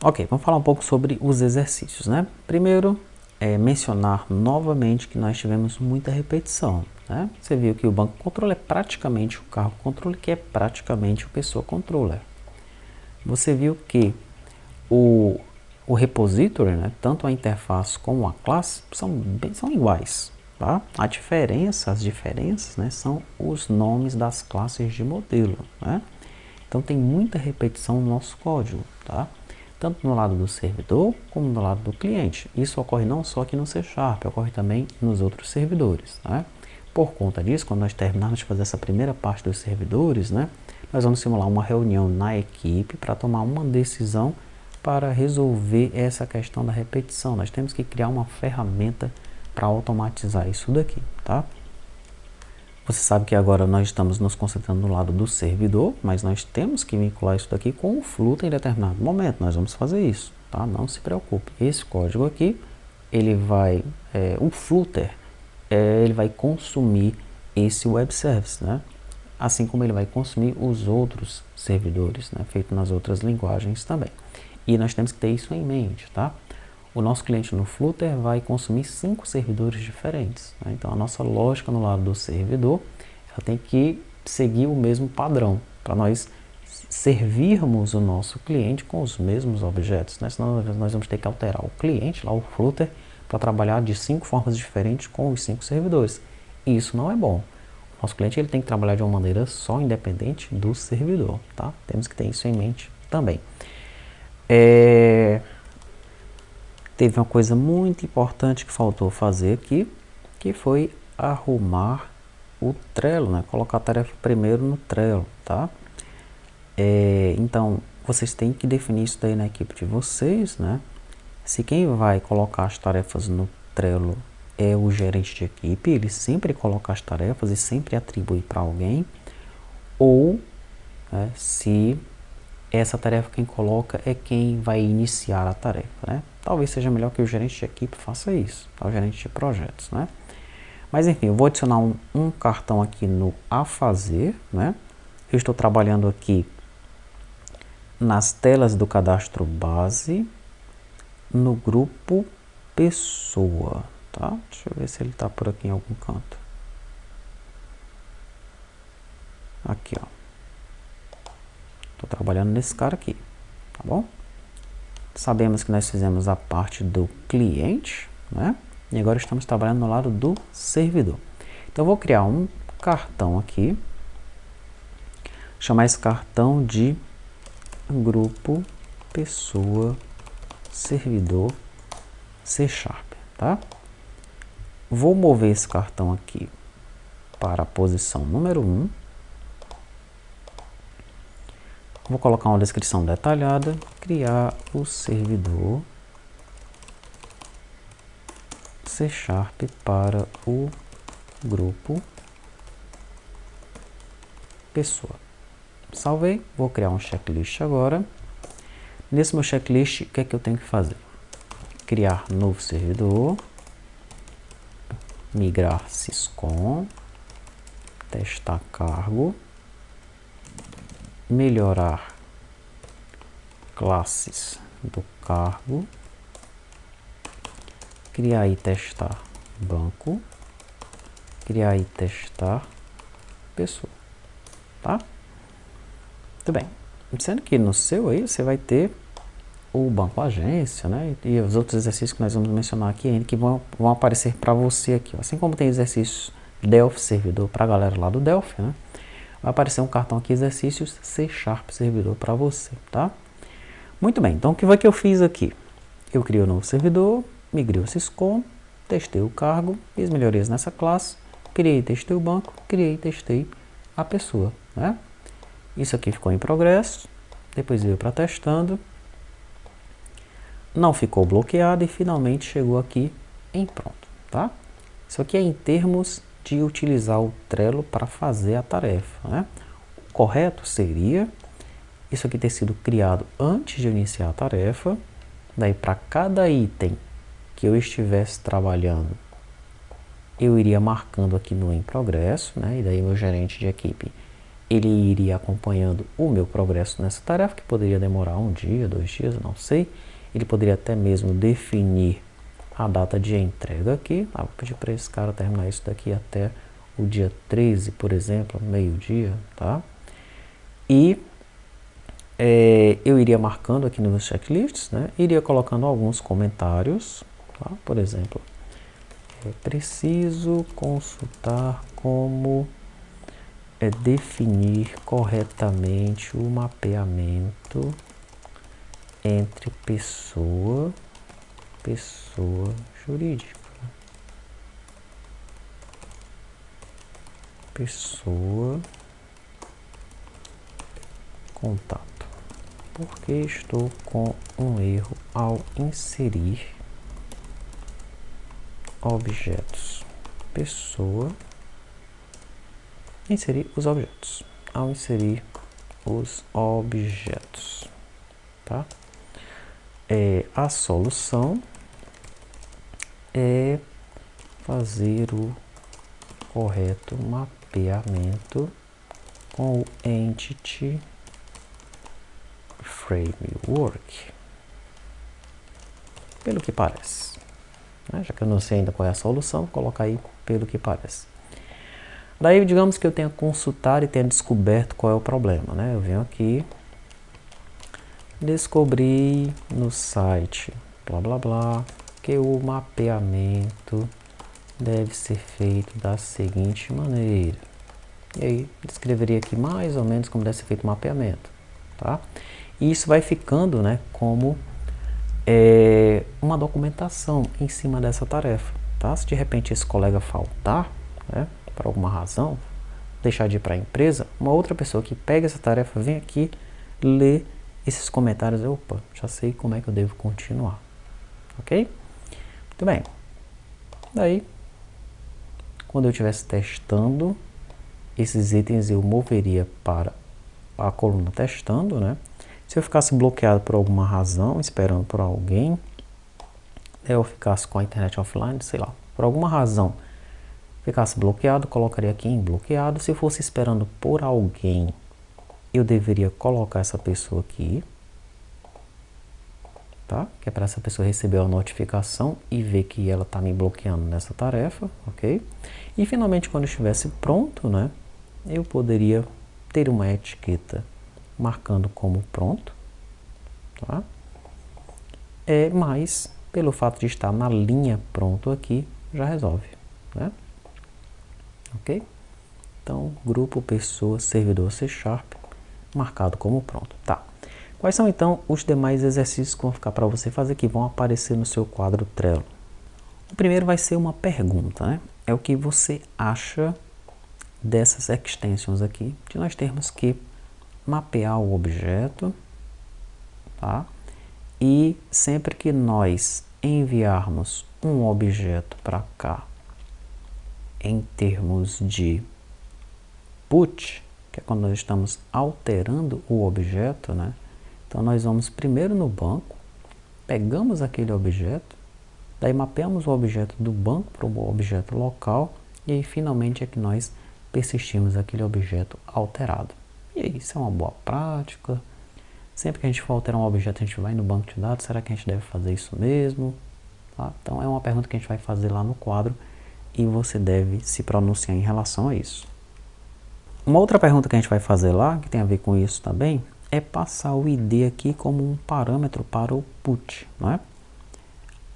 Ok, vamos falar um pouco sobre os exercícios, né? Primeiro, mencionar novamente que nós tivemos muita repetição, né? Você viu que o banco controller é praticamente o cargo controller, que é praticamente o pessoa controller. Você viu que o repository, né, tanto a interface como a classe, são iguais, tá? As diferenças, né, são os nomes das classes de modelo, né? Então tem muita repetição no nosso código, tá? Tanto no lado do servidor como no lado do cliente. Isso ocorre não só aqui no C#, ocorre também nos outros servidores, tá? Por conta disso, quando nós terminarmos de fazer essa primeira parte dos servidores, né, nós vamos simular uma reunião na equipe para tomar uma decisão para resolver essa questão da repetição. Nós temos que criar uma ferramenta para automatizar isso daqui, tá? Você sabe que agora nós estamos nos concentrando no lado do servidor, mas nós temos que vincular isso daqui com o Flutter em determinado momento. Nós vamos fazer isso, tá? Não se preocupe. Esse código aqui, ele vai, o Flutter, ele vai consumir esse web service, né? Assim como ele vai consumir os outros servidores, né? Feito nas outras linguagens também. E nós temos que ter isso em mente, tá? O nosso cliente no Flutter vai consumir 5 servidores diferentes, né? Então a nossa lógica no lado do servidor, ela tem que seguir o mesmo padrão, para nós servirmos o nosso cliente com os mesmos objetos, né? Senão nós vamos ter que alterar o cliente, lá o Flutter, para trabalhar de 5 formas diferentes com os 5 servidores. E isso não é bom. O nosso cliente ele tem que trabalhar de uma maneira só, independente do servidor, tá? Temos que ter isso em mente também. Teve uma coisa muito importante que faltou fazer aqui, que foi arrumar o Trello, né? Colocar a tarefa primeiro no Trello, tá? Então, vocês têm que definir isso daí na equipe de vocês, né? Se quem vai colocar as tarefas no Trello é o gerente de equipe, ele sempre coloca as tarefas e sempre atribui para alguém, ou se essa tarefa quem coloca é quem vai iniciar a tarefa, né? Talvez seja melhor que o gerente de equipe faça isso, tá? O gerente de projetos, né? Mas enfim, eu vou adicionar um cartão aqui no a fazer, né? Eu estou trabalhando aqui nas telas do cadastro base, no grupo pessoa, tá? Deixa eu ver se ele está por aqui em algum canto. Aqui, ó. Estou trabalhando nesse cara aqui, tá bom? Sabemos que nós fizemos a parte do cliente, né? E agora estamos trabalhando no lado do servidor. Então eu vou criar um cartão aqui, chamar esse cartão de grupo pessoa servidor C#, tá? Vou mover esse cartão aqui para a posição número 1. Vou colocar uma descrição detalhada, criar o servidor C# para o grupo pessoa. Salvei, vou criar um checklist agora. Nesse meu checklist, o que é que eu tenho que fazer? Criar novo servidor, migrar syscon, testar cargo, melhorar classes do cargo, criar e testar banco, criar e testar pessoa, tá? Muito bem. Sendo que no seu aí você vai ter o banco agência, né? E os outros exercícios que nós vamos mencionar aqui ainda que vão aparecer para você aqui, ó. Assim como tem exercícios Delphi servidor para a galera lá do Delphi, né? Vai aparecer um cartão aqui, exercícios C# servidor para você, tá? Muito bem, então o que foi que eu fiz aqui? Eu criei um novo servidor, migrei o syscon, testei o cargo, fiz melhorias nessa classe, criei e testei o banco, criei e testei a pessoa, né? Isso aqui ficou em progresso, depois veio para testando, não ficou bloqueado e finalmente chegou aqui em pronto, tá? Isso aqui é em termos de utilizar o Trello para fazer a tarefa, né? O correto seria isso aqui ter sido criado antes de iniciar a tarefa, daí para cada item que eu estivesse trabalhando, eu iria marcando aqui no em progresso, né? E daí meu gerente de equipe ele iria acompanhando o meu progresso nessa tarefa, que poderia demorar 1 dia, 2 dias, não sei. Ele poderia até mesmo definir a data de entrega aqui. Vou pedir para esse cara terminar isso daqui até o dia 13, por exemplo, meio-dia, tá? E eu iria marcando aqui nos checklists, né? Iria colocando alguns comentários, tá? Por exemplo, preciso consultar como definir corretamente o mapeamento entre pessoa jurídica, pessoa contato, porque estou com um erro ao inserir objetos, pessoa, inserir os objetos, ao inserir os objetos, tá? A solução é fazer o correto mapeamento com o Entity Framework, pelo que parece, né? Já que eu não sei ainda qual é a solução, vou colocar aí pelo que parece. Daí, digamos que eu tenha consultado e tenha descoberto qual é o problema, né? Eu venho aqui, descobri no site, blá blá blá, que o mapeamento deve ser feito da seguinte maneira. E aí, descreveria aqui mais ou menos como deve ser feito o mapeamento, tá? E isso vai ficando, né, como uma documentação em cima dessa tarefa, tá? Se de repente esse colega faltar, né, por alguma razão, deixar de ir para a empresa, uma outra pessoa que pega essa tarefa vem aqui, lê esses comentários, opa, já sei como é que eu devo continuar, ok? Muito bem. Daí, quando eu estivesse testando esses itens, eu moveria para a coluna testando, né? Se eu ficasse bloqueado por alguma razão, esperando por alguém, eu ficasse com a internet offline, sei lá, por alguma razão, ficasse bloqueado, colocaria aqui em bloqueado. Se fosse esperando por alguém, eu deveria colocar essa pessoa aqui, tá? Que é para essa pessoa receber a notificação e ver que ela está me bloqueando nessa tarefa, ok? E finalmente, quando estivesse pronto, né, eu poderia ter uma etiqueta marcando como pronto, tá? Mas pelo fato de estar na linha pronto aqui, já resolve, né? Ok? Então, grupo, pessoa, servidor C#, marcado como pronto, tá? Quais são então os demais exercícios que vão ficar para você fazer, que vão aparecer no seu quadro Trello? O primeiro vai ser uma pergunta, né? É o que você acha dessas extensions aqui, de nós termos que mapear o objeto, tá? E sempre que nós enviarmos um objeto para cá em termos de put, que é quando nós estamos alterando o objeto, né? Então nós vamos primeiro no banco, pegamos aquele objeto, daí mapeamos o objeto do banco para o objeto local, e aí finalmente é que nós persistimos aquele objeto alterado. E aí, isso é uma boa prática. Sempre que a gente for alterar um objeto, a gente vai no banco de dados. Será que a gente deve fazer isso mesmo? Tá? Então é uma pergunta que a gente vai fazer lá no quadro e você deve se pronunciar em relação a isso. Uma outra pergunta que a gente vai fazer lá, que tem a ver com isso também, é passar o ID aqui como um parâmetro para o put, não é?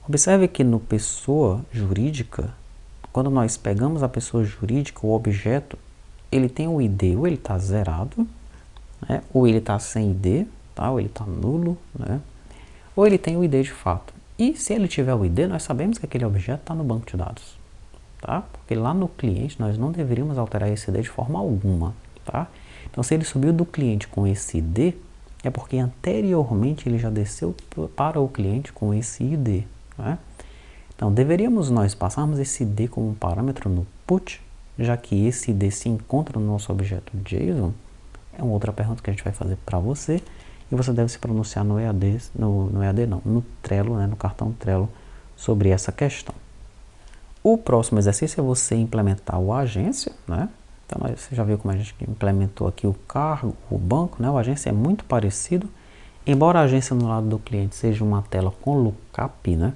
Observe que no pessoa jurídica, quando nós pegamos a pessoa jurídica, o objeto, ele tem o ID, ou ele está zerado, né? Ou ele está sem ID, tá? Ou ele está nulo, né? Ou ele tem o ID de fato. E se ele tiver o ID, nós sabemos que aquele objeto está no banco de dados, tá? Porque lá no cliente nós não deveríamos alterar esse ID de forma alguma, tá? Então se ele subiu do cliente com esse ID, é porque anteriormente ele já desceu para o cliente com esse ID, né? Então deveríamos nós passarmos esse ID como um parâmetro no put, já que esse ID se encontra no nosso objeto JSON. É uma outra pergunta que a gente vai fazer para você, e você deve se pronunciar no EAD, no Trello, né, no cartão Trello, sobre essa questão. O próximo exercício é você implementar o agência, né? Então, você já viu como a gente implementou aqui o cargo, o banco, né? O agência é muito parecido, embora a agência no lado do cliente seja uma tela com lookup, né?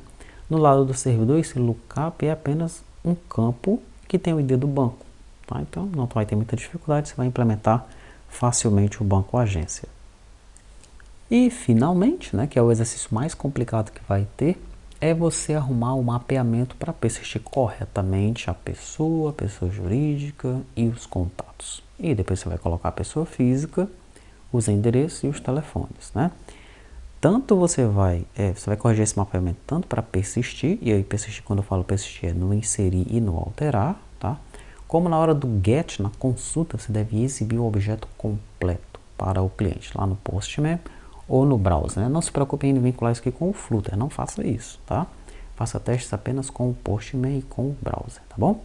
No lado do servidor, esse lookup é apenas um campo que tem o ID do banco, tá? Então, não vai ter muita dificuldade, você vai implementar facilmente o banco agência. E, finalmente, né, que é o exercício mais complicado que vai ter, é você arrumar o mapeamento para persistir corretamente a pessoa jurídica e os contatos. E depois você vai colocar a pessoa física, os endereços e os telefones, né? Tanto você vai corrigir esse mapeamento tanto para persistir, e aí persistir, quando eu falo persistir, é no inserir e no alterar, tá? Como na hora do get, na consulta, você deve exibir o objeto completo para o cliente, lá no Postman ou no browser, né? Não se preocupe em vincular isso aqui com o Flutter, não faça isso, tá? Faça testes apenas com o Postman e com o browser, tá bom?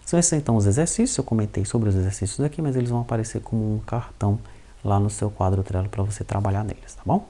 São esses então os exercícios, eu comentei sobre os exercícios aqui, mas eles vão aparecer como um cartão lá no seu quadro Trello para você trabalhar neles, tá bom?